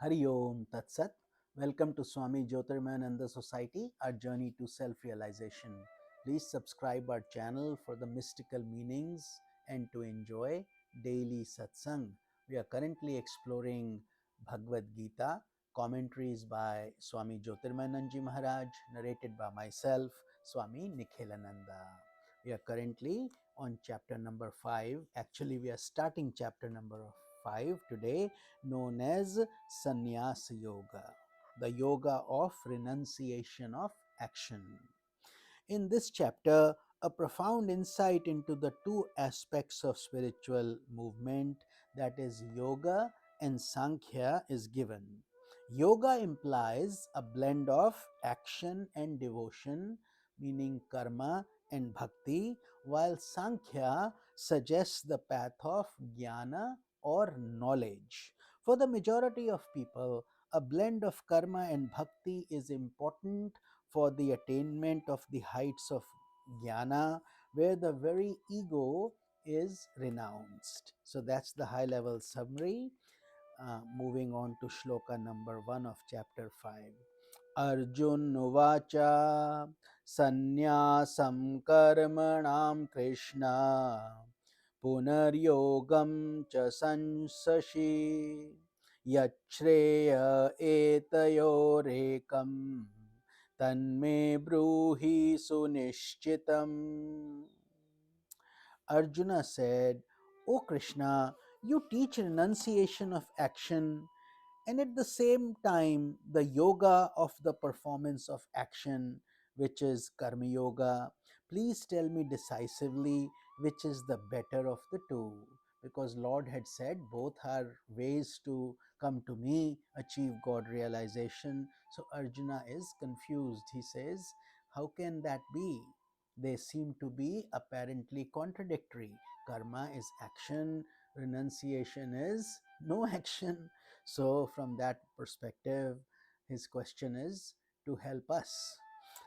Hari Om Tat Sat. Welcome to Swami Jyotirmayananda Society, our journey to self-realization. Please subscribe our channel for the mystical meanings and to enjoy daily satsang. We are currently exploring Bhagavad Gita, commentaries by Swami Jyotirmayananda Maharaj, narrated by myself, Swami Nikhilananda. We are currently on chapter number 5. Actually, we are starting chapter number 5 today, known as Sannyas Yoga, the yoga of renunciation of action. In this chapter, a profound insight into the two aspects of spiritual movement, that is, yoga and Sankhya, is given. Yoga implies a blend of action and devotion, meaning karma and bhakti, while Sankhya suggests the path of jnana or knowledge. For the majority of people, a blend of karma and bhakti is important for the attainment of the heights of jnana, where the very ego is renounced. So that's the high level summary. Moving on to shloka number 1 of chapter 5. Arjun Uvacha Sannyasam Karmanam Krishna Punaryogam Cha Sansashi Yachreya Etayorekam Tanme Bruhi Sunishchitam. Arjuna said, O Krishna, you teach renunciation of action and at the same time the yoga of the performance of action, which is karma yoga. Please tell me decisively which is the better of the two, because Lord had said both are ways to come to me, achieve God realization. So Arjuna is confused. He says, how can that be? They seem to be apparently contradictory. Karma is action, renunciation is no action. So, from that perspective, his question is to help us.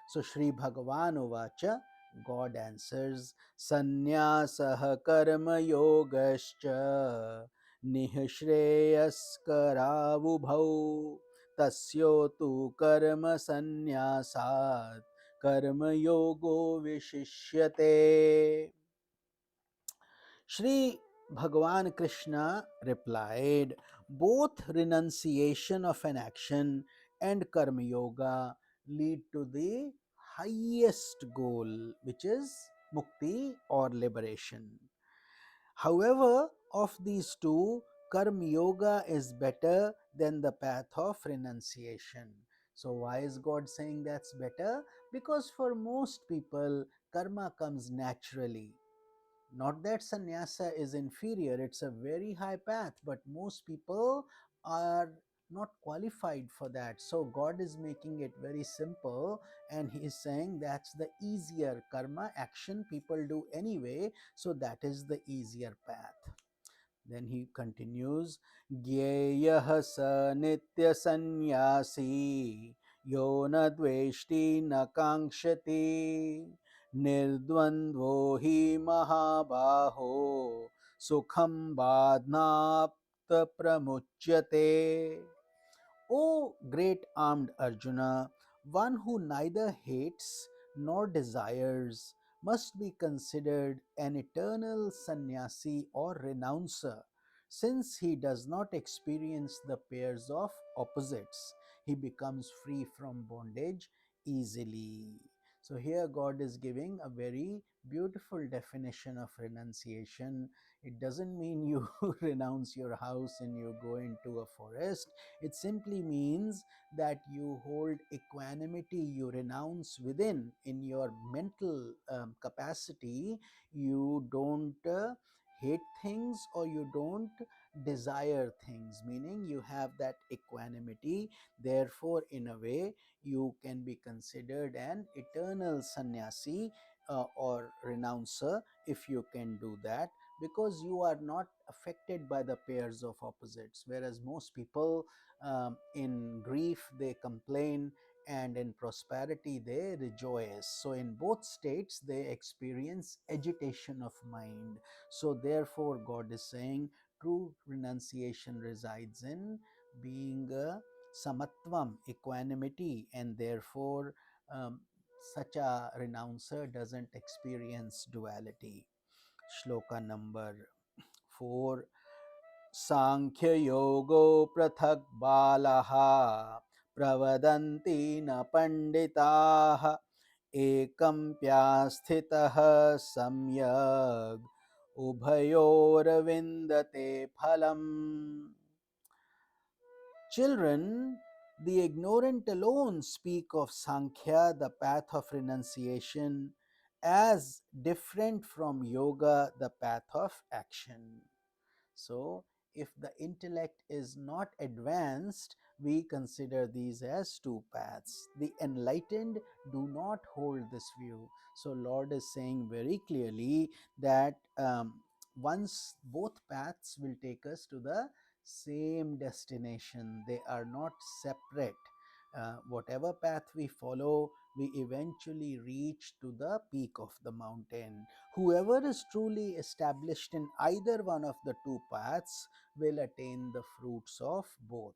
So, Shri Bhagavan Uvacha, God answers, Sannyasah karma yogascha nihshreyaskarabhau tasyotu karma sannyasat karma yogo vishishyate. Shri Bhagavan Krishna replied, both renunciation of an action and karma yoga lead to the highest goal, which is mukti or liberation. However, of these two, karma yoga is better than the path of renunciation. So, why is God saying that's better? Because for most people, karma comes naturally. Not that sannyasa is inferior, it's a very high path, but most people are not qualified for that. So God is making it very simple, and He is saying that's the easier karma action people do anyway, so that is the easier path. Then he continues, Gyeyah sa nitya sannyasi yo na dveshti na kankshati nirdvandvo hi mahabaho sukham badnapta pramuchyate. O great armed Arjuna, one who neither hates nor desires must be considered an eternal sannyasi or renouncer, since he does not experience the pairs of opposites. He becomes free from bondage easily. So, here God is giving a very beautiful definition of renunciation. It doesn't mean you renounce your house and you go into a forest. It simply means that you hold equanimity, you renounce within in your mental capacity. You don't hate things or you don't desire things, meaning you have that equanimity. Therefore, in a way, you can be considered an eternal sannyasi or renouncer if you can do that, because you are not affected by the pairs of opposites. Whereas most people, in grief they complain and in prosperity they rejoice. So in both states they experience agitation of mind. So therefore God is saying true renunciation resides in being samatvam, equanimity, and therefore um, such a renouncer doesn't experience duality. Shloka number 4. Sankhya yogo prathak balaha pravadante na panditaha ekam pyasthitah samyag ubhayorvindate phalam. Children, the ignorant alone speak of Sankhya, the path of renunciation, as different from yoga, the path of action. So, if the intellect is not advanced, we consider these as two paths. The enlightened do not hold this view. So, Lord is saying very clearly that once both paths will take us to the same destination, they are not separate. Whatever path we follow, we eventually reach to the peak of the mountain. Whoever is truly established in either one of the two paths will attain the fruits of both.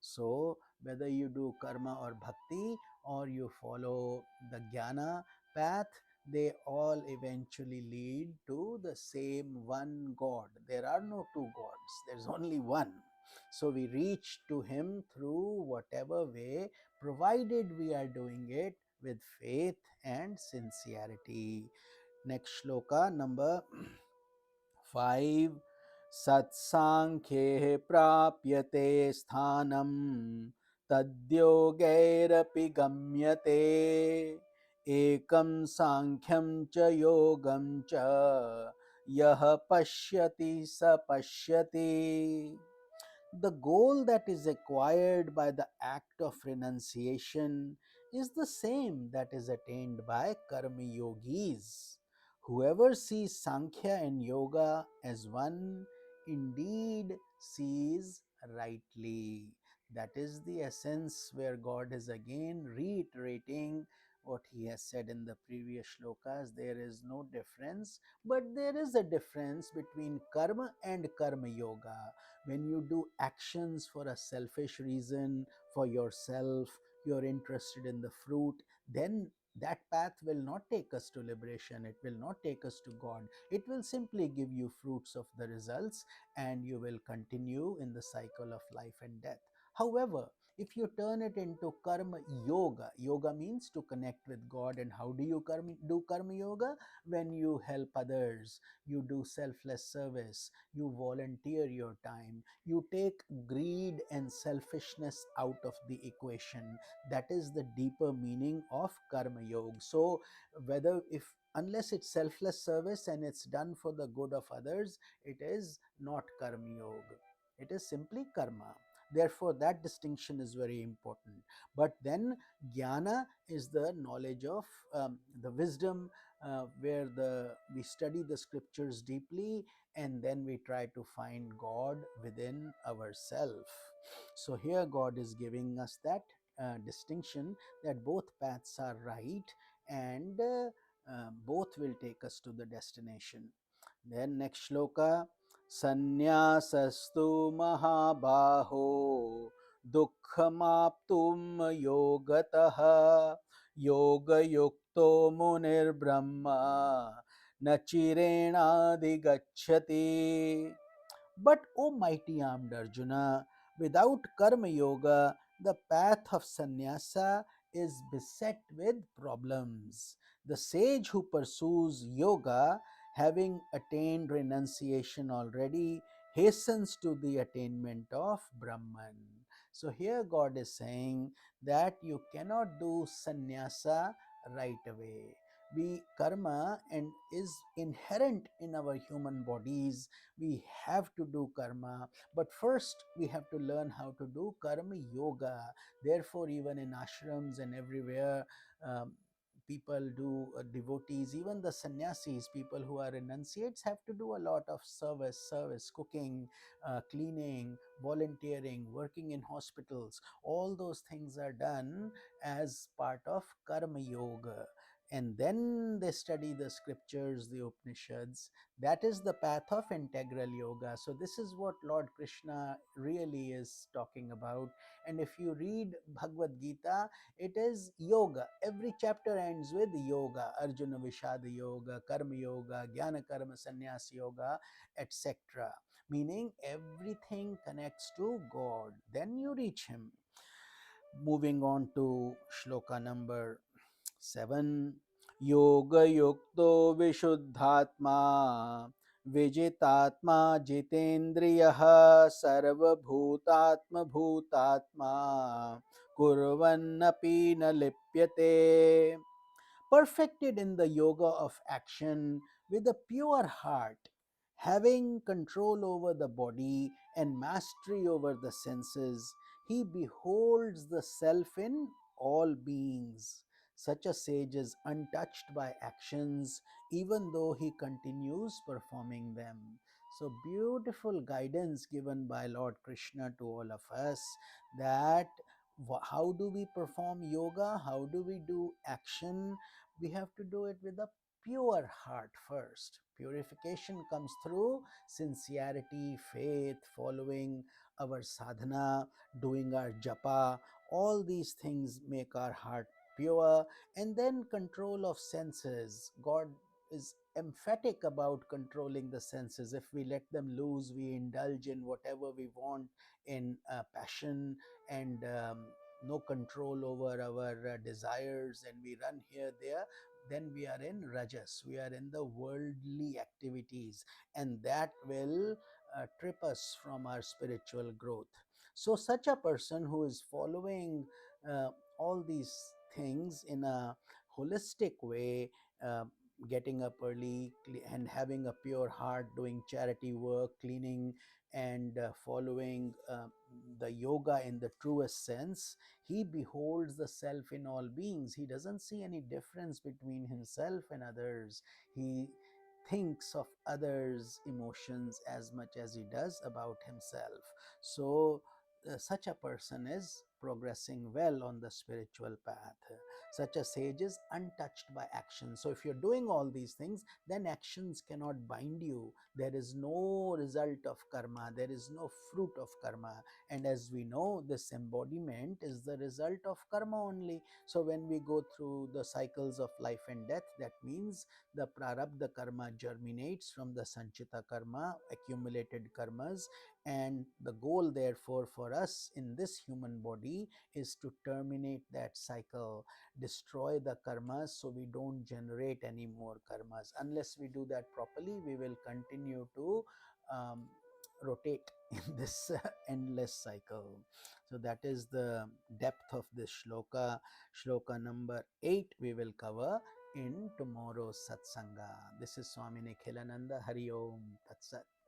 So, whether you do karma or bhakti, or you follow the jnana path, they all eventually lead to the same one God. There are no two gods, there's only one. So, we reach to Him through whatever way, provided we are doing it with faith and sincerity. Next shloka number 5. Satsankhe prapyate sthanam tadyogairapi gamyate ekam sankyam cha yogam cha yah pashyati sa pashyati. The goal that is acquired by the act of renunciation is the same that is attained by karma yogis. Whoever sees Sankhya and Yoga as one indeed sees rightly. That is the essence where God is again reiterating what He has said in the previous shlokas. There is no difference, but there is a difference between karma and karma yoga. When you do actions for a selfish reason, for yourself, you're interested in the fruit, then that path will not take us to liberation, it will not take us to God, it will simply give you fruits of the results, and you will continue in the cycle of life and death. However, if you turn it into karma yoga, yoga means to connect with God. And how do you do karma yoga? When you help others, you do selfless service, you volunteer your time, you take greed and selfishness out of the equation. That is the deeper meaning of karma yoga. So, whether if unless it's selfless service and it's done for the good of others, it is not karma yoga. It is simply karma. Therefore, that distinction is very important. But then, jnana is the knowledge of the wisdom, where we study the scriptures deeply, and then we try to find God within ourselves. So here God is giving us that distinction, that both paths are right, and both will take us to the destination. Then next shloka, sanyasastu mahabaho dukkhamaptum yogatah yoga yukto munir brahma nachirenadhigacchati. But, O mighty armed Arjuna, without karma yoga, the path of sannyasa is beset with problems. The sage who pursues yoga, having attained renunciation already, hastens to the attainment of Brahman. So, here God is saying that you cannot do sannyasa right away. We karma and is inherent in our human bodies. We have to do karma, but first we have to learn how to do karma yoga. Therefore, even in ashrams and everywhere, um, people do devotees, even the sannyasis, people who are renunciates, have to do a lot of service, cooking, cleaning, volunteering, working in hospitals. All those things are done as part of karma yoga. and then they study the scriptures, the Upanishads. That is the path of integral yoga. So, this is what Lord Krishna really is talking about. And if you read Bhagavad Gita, it is yoga. Every chapter ends with yoga: Arjuna Vishada Yoga, Karma Yoga, Jnana Karma Sannyas Yoga, etc. Meaning everything connects to God. Then you reach Him. Moving on to shloka number 7. Yoga yukto vishuddhatma vijitatma jitendriyaha sarvabhutatma bhutatma kurvannapi na lipyate. Perfected in the yoga of action with a pure heart, having control over the body and mastery over the senses, he beholds the self in all beings. Such a sage is untouched by actions, even though he continues performing them. So, beautiful guidance given by Lord Krishna to all of us, that how do we perform yoga? How do we do action? We have to do it with a pure heart first. Purification comes through sincerity, faith, following our sadhana, doing our japa. All these things make our heart pure. And then control of senses. God is emphatic about controlling the senses. If we let them loose, we indulge in whatever we want in passion, and no control over our desires, and we run here there, then we are in rajas, we are in the worldly activities, and that will trip us from our spiritual growth. So such a person who is following uh, all these things in a holistic way, uh, getting up early and having a pure heart, doing charity work, cleaning, and following the yoga in the truest sense, he beholds the self in all beings. He doesn't see any difference between himself and others. He thinks of others' emotions as much as he does about himself. So, such a person is progressing well on the spiritual path. Such a sage is untouched by action. So, if you're doing all these things, then actions cannot bind you. There is no result of karma, there is no fruit of karma. And as we know, this embodiment is the result of karma only. So when we go through the cycles of life and death, that means the prarabdha karma germinates from the sanchita karma, accumulated karmas, and the goal therefore for us in this human body is to terminate that cycle, destroy the karmas, so we don't generate any more karmas. Unless we do that properly, we will continue to um, rotate in this endless cycle. So that is the depth of this shloka. Shloka number 8 we will cover in tomorrow's satsanga. This is Swami Nikhilananda. Hari Om Tat Sat.